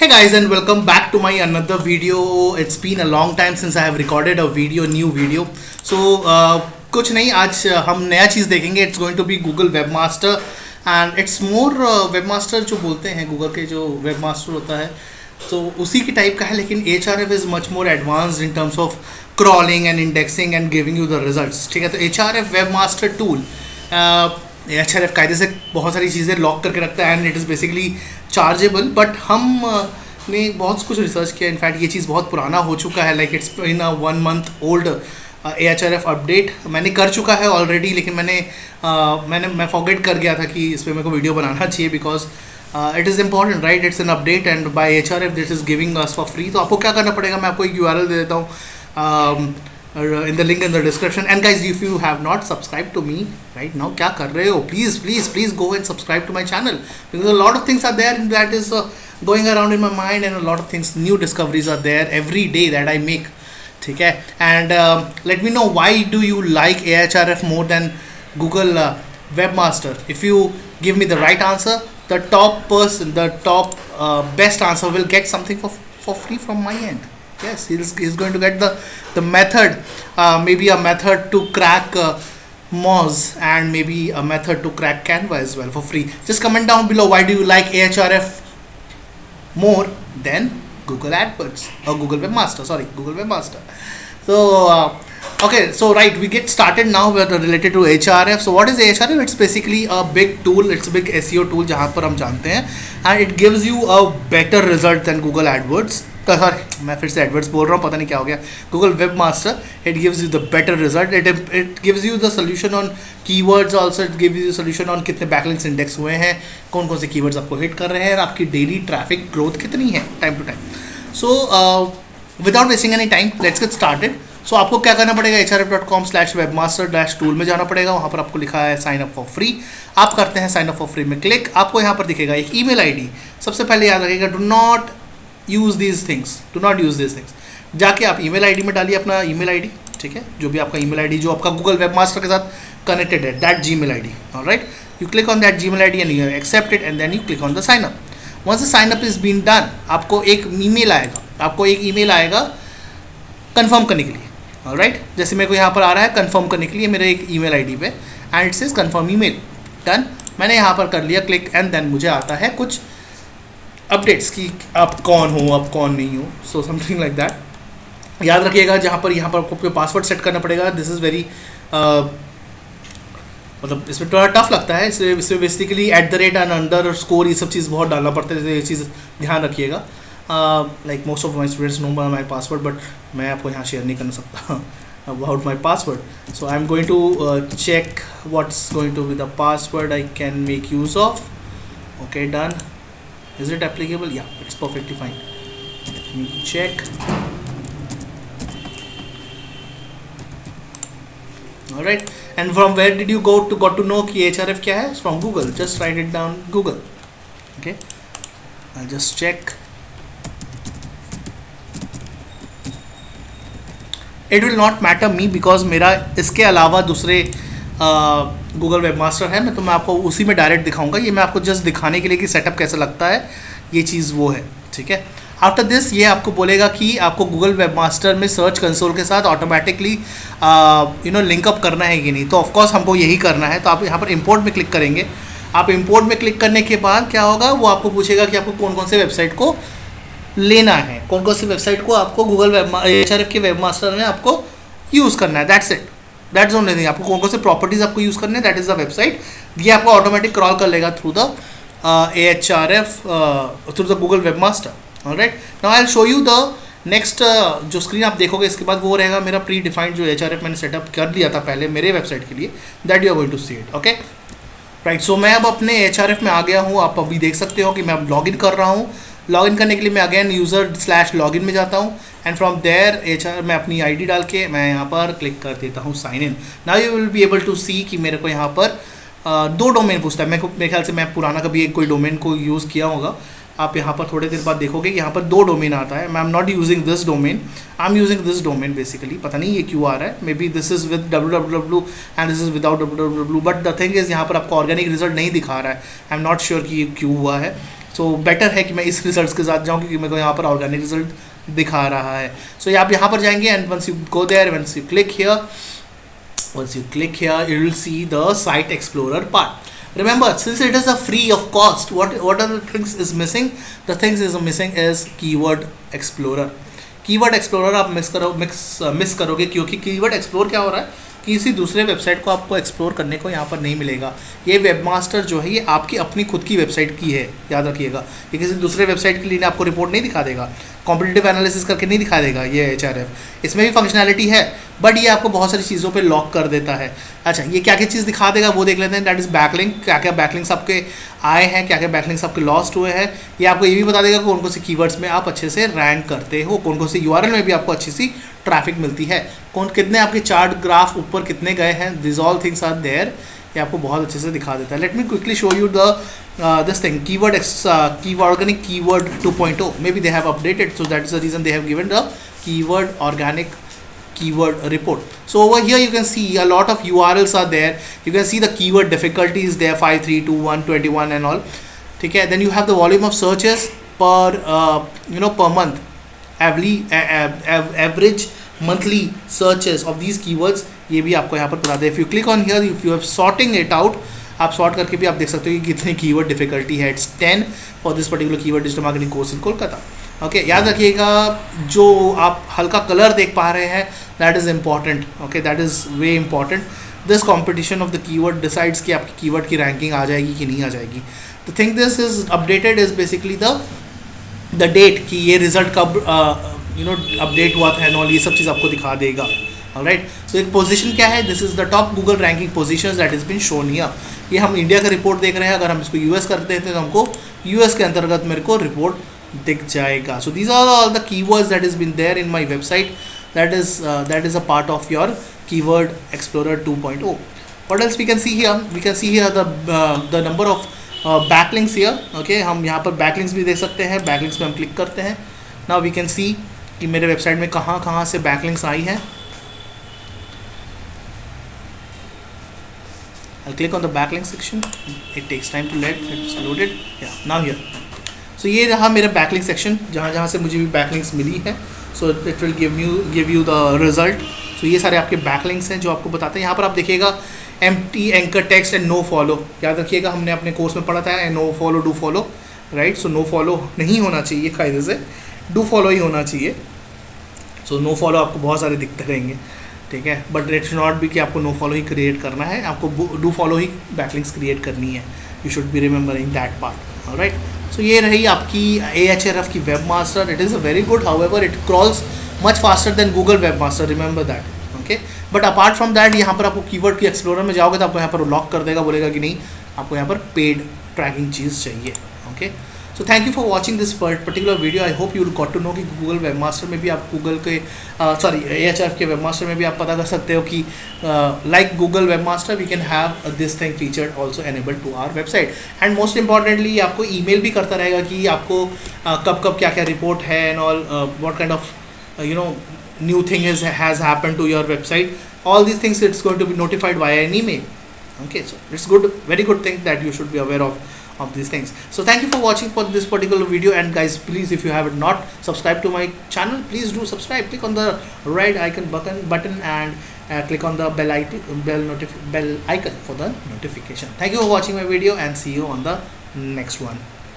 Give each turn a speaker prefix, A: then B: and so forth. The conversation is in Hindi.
A: Hey guys and welcome back to my another video. It's been a long time since I have recorded a new video. So कुछ नहीं, आज हम नया चीज़ देखेंगे. It's going to be Google Webmaster and it's more Webmaster जो बोलते हैं गूगल के जो Webmaster होता है तो उसी की टाइप का है, लेकिन HRF is much more advanced in terms of crawling and indexing and giving you the results. ठीक है, तो HRF Webmaster tool HRF कायदे से बहुत सारी चीज़ें लॉक करके रखता है and it is basically chargeable. But हम ने बहुत कुछ रिसर्च किया. इनफैक्ट ये चीज़ बहुत पुराना हो चुका है, like it's in a 1 month old HRF update मैंने कर चुका है ऑलरेडी, लेकिन मैं फॉरगेट कर गया था कि इस पर मेरे को वीडियो बनाना चाहिए because it is important, right? It's an update and by HRF this is giving us for free. तो आपको क्या करना पड़ेगा, मैं आपको एक URL दे देता हूँ in the link in the description. And guys, if you have not subscribed to me right now, क्या कर रहे हो? Please go and subscribe to my channel because a lot of things are there that is going around in my mind and a lot of things, new discoveries are there every day that I make. ठीक है, and let me know why do you like Ahref more than Google Webmaster. If you give me the right answer, the top best answer will get something for free from my end. Yes, he's going to get the method, maybe a method to crack Moz and maybe a method to crack Canva as well for free. Just comment down below why do you like Ahref more than Google AdWords or Google Webmaster. Sorry, Google Webmaster. So okay, so right, we get started now with related to Ahref. So what is Ahref? It's basically a big tool. It's a big SEO tool जहाँ पर हम जानते हैं and it gives you a better result than Google AdWords. तो सॉरी, मैं फिर से एडवर्ड्स बोल रहा हूँ, पता नहीं क्या हो गया. Google webmaster, it gives you the better result. It gives you the solution on keywords also. It gives you solution on कितने बैकलिंक्स इंडेक्स हुए हैं, कौन कौन से कीवर्ड्स आपको हिट कर रहे हैं, और आपकी डेली ट्रैफिक ग्रोथ कितनी है time to time. So without wasting any time let's get started. So आपको क्या करना पड़ेगा, href.com/webmaster-tool में जाना पड़ेगा. वहाँ पर आपको लिखा है साइन अप फॉर फ्री. आप करते हैं साइन अप फॉर फ्री में क्लिक. आपको यहाँ पर दिखेगा एक ईमेल आईडी. सबसे पहले याद रखिएगा, do not use these things. जाके आप ईमेल आईडी में डालिए अपना ईमेल आईडी. ठीक है, जो भी आपका ईमेल आईडी जो आपका गूगल वेबमास्टर के साथ कनेक्टेड है, that Gmail ID. Alright, you click on that Gmail ID and you accept it and then you click on the sign up. Once the sign up is been done, आपको एक ईमेल आएगा कंफर्म करने के लिए. ऑलराइट, जैसे मेरे को यहाँ पर आ रहा है कंफर्म करने के लिए मेरे एक ईमेल आईडी पे and it says confirm email. Done, मैंने यहाँ पर कर लिया क्लिक एंड देन मुझे आता है कुछ अपडेट्स की आप कौन हो, आप कौन नहीं हो. So something like that. याद रखिएगा, यहाँ पर आपको पासवर्ड सेट करना पड़ेगा. दिस इज़ वेरी मतलब इसमें थोड़ा टफ लगता है. इसमें बेसिकली @ एंड अंडरस्कोर ये सब चीज़ बहुत डालना पड़ता है. ये चीज़ ध्यान रखिएगा. Like most of my students know my password, but मैं आपको यहाँ शेयर नहीं कर सकता about my password. So I am going to check what's going to be the password I can make use of. Okay, done. Is it applicable? Yeah, it's perfectly fine. Let me check. All right. And from where did you got to know कि HRF क्या है? From Google. Just write it down. Google. Okay. I'll just check. It will not matter me because मेरा इसके अलावा दूसरे गूगल वेबमास्टर है. मैं आपको उसी में डायरेक्ट दिखाऊंगा. ये मैं आपको जस्ट दिखाने के लिए कि सेटअप कैसा लगता है, ये चीज़ वो है. ठीक है, आफ्टर दिस ये आपको बोलेगा कि आपको गूगल वेबमास्टर में सर्च कंसोल के साथ ऑटोमेटिकली लिंकअप करना है कि नहीं. तो ऑफकोर्स हमको यही करना है. तो आप यहाँ पर इंपोर्ट में क्लिक करेंगे. आप इंपोर्ट में क्लिक करने के बाद क्या होगा, वो आपको पूछेगा कि आपको कौन कौन से वेबसाइट को लेना है, कौन कौन सी वेबसाइट को आपको गूगल HRF के वेबमास्टर में आपको यूज़ करना है. That's it. That's only thing. आपको कौन कौन से प्रॉपर्टीज आपको यूज़ करने हैं, दैट इज़ द वेबसाइट. ये आपको ऑटोमेटिक क्रॉल कर लेगा through the Ahref through the Google webmaster. Alright, now I will show you the next. जो स्क्रीन आप देखोगे इसके बाद वो रहेगा मेरा प्री डिफाइंड जो HRF मैंने सेटअप कर लिया था पहले मेरे वेबसाइट के लिए. That you are going to see it. Okay, right. So मैं अब अपने HRF में आ गया हूँ. आप अभी देख सकते हो कि मैं अब लॉगिन कर रहा हूँ. लॉगिन करने के लिए मैं अगेन user/login में जाता हूँ एंड फ्रॉम देयर मैं अपनी आईडी डाल के मैं यहाँ पर क्लिक कर देता हूँ sign in. Now you will be able to see कि मेरे को यहाँ पर 2 डोमेन पूछता है. मेरे ख्याल से मैं पुराना कभी एक कोई डोमेन को यूज़ किया होगा. आप यहाँ पर थोड़े देर बाद देखोगे कि यहाँ पर 2 डोमेन आता है. I am not using this domain, I am using this domain basically. पता नहीं ये क्यों आ रहा है. May be this is with www and this is without www. But the thing is यहाँ पर आपको ऑर्गेनिक रिजल्ट नहीं दिखा रहा है. आई एम नॉट श्योर कि ये क्यों हुआ है. सो बेटर है कि मैं इस रिजल्ट्स के साथ जाऊँ, क्योंकि मेरे को यहाँ पर ऑर्गेनिक रिजल्ट दिखा रहा है. सो आप यहाँ पर जाएंगे and once you go there, once you click here, you will see the site explorer part. Remember, since it is a free of cost, what are the things is missing? The things is missing is keyword explorer. Keyword explorer आप मिस करोगे, क्योंकि कीवर्ड एक्सप्लोर क्या हो रहा है, किसी दूसरे वेबसाइट को आपको एक्सप्लोर करने को यहाँ पर नहीं मिलेगा. ये वेबमास्टर जो है ये आपकी अपनी खुद की वेबसाइट की है, याद रखिएगा. ये किसी दूसरे वेबसाइट के लिए आपको रिपोर्ट नहीं दिखा देगा, कॉम्पिटिटिव एनालिसिस करके नहीं दिखा देगा. ये HRF इसमें भी फंक्शनैलिटी है, बट ये आपको बहुत सारी चीज़ों पे लॉक कर देता है. अच्छा, ये क्या क्या चीज़ दिखा देगा वो देख लेते हैं. दैट इज़ बैकलिंक, क्या क्या बैकलिंक्स आपके आए हैं, क्या क्या बैकलिंक्स आपके लॉस्ट हुए हैं. ये आपको ये भी बता देगा कौन कौन से कीवर्ड्स में आप अच्छे से रैंक करते हो, कौन कौन से URL में भी आपको अच्छी सी ट्रैफिक मिलती है, कौन कितने आपके चार्ट ग्राफ ऊपर कितने गए हैं. This all things are there. ये आपको बहुत अच्छे से दिखा देता है. Let me quickly show you the this thing, organic keyword 2.0. maybe they have updated, so that is the reason they have given the keyword organic keyword report. So over here you can see a lot of URLs are there. You can see the keyword difficulty is there, 5, 3, 2, 1, 21 and all. ठीक है. Then you have the volume of searches per per month, average monthly searches of these keywords. ये भी आपको यहाँ पर बता दें. If you click on here, if you are sorting it out, आप सॉर्ट करके भी आप देख सकते हो कि कितनी कीवर्ड डिफिकल्टी है. It's 10 for this particular keyword digital marketing course in Kolkata. Okay, याद रखिएगा, जो आप हल्का कलर देख पा रहे हैं that is important. Okay, that is way important. This competition of the keyword decides कि आपकी कीवर्ड की रैंकिंग आ जाएगी कि नहीं आ जाएगी. The thing this is updated is basically the date कि ये रिजल्ट कब अपडेट हुआ था एंड ऑल, ये सब चीज़ आपको दिखा देगा. ऑलराइट, तो एक पोजीशन क्या है, this is the top Google ranking positions that is been shown here. ये हम इंडिया का रिपोर्ट देख रहे हैं. अगर हम इसको US कर देते हैं तो हमको US के अंतर्गत मेरे को रिपोर्ट दिख जाएगा. So these are all the keywords that is been there in my website. That is a part of your keyword explorer 2.0. What else we can see here? We can see here the number of backlinks here. Okay, हम यहाँ पर बैकलिंक्स भी देख सकते हैं. बैकलिंक्स पे हम क्लिक करते हैं. नाउ वी कैन सी कि मेरे वेबसाइट में कहाँ कहाँ से बैकलिंक्स आई हैं. I'll click on the backlink section. It takes time to let it's loaded. Yeah, now here. So ये रहा मेरा backlink section, जहाँ से मुझे भी backlinks मिली है. So it will give you the result. So ये सारे आपके backlinks हैं जो आपको बताते हैं. यहाँ पर आप देखिएगा empty anchor text and no follow. याद रखिएगा, हमने अपने कोर्स में पढ़ा था no follow, do follow, right? So no follow नहीं होना चाहिए कायदे से, do follow ही होना चाहिए. So no follow आपको बहुत सारे दिखते रहेंगे, ठीक है. But it should not be कि आपको नो फॉलो ही क्रिएट करना है, आपको डू फॉलो ही बैकलिंक्स क्रिएट करनी है. You should be remembering that part. Alright, so ये रही आपकी AHRF की webmaster. It is a very good, however it crawls much faster than Google webmaster, remember that. Okay, but apart from that यहाँ पर आपको कीवर्ड की एक्सप्लोरर में जाओगे तो आपको यहाँ पर लॉक कर देगा, बोलेगा कि नहीं आपको यहाँ पर पेड ट्रैकिंग चीज़ चाहिए. Okay, so thank you for watching this particular video. I hope you got to know कि गूगल वेबमास्टर में भी आप गूगल के AHRF के वेबमास्टर में भी आप पता कर सकते हो कि like Google webmaster we can have this thing featured also enabled to our website. And most importantly आपको ईमेल भी करता रहेगा कि आपको कब कब क्या क्या रिपोर्ट है and all, what kind of new thing has happened to your website. All these things it's going to be notified via an email. Okay, so it's good, very good thing that you should be aware of these things. So thank you for watching for this particular video, and guys, please, if you have not subscribed to my channel, please do subscribe. Click on the right icon button and click on the bell icon for the notification. Thank you for watching my video and see you on the next one.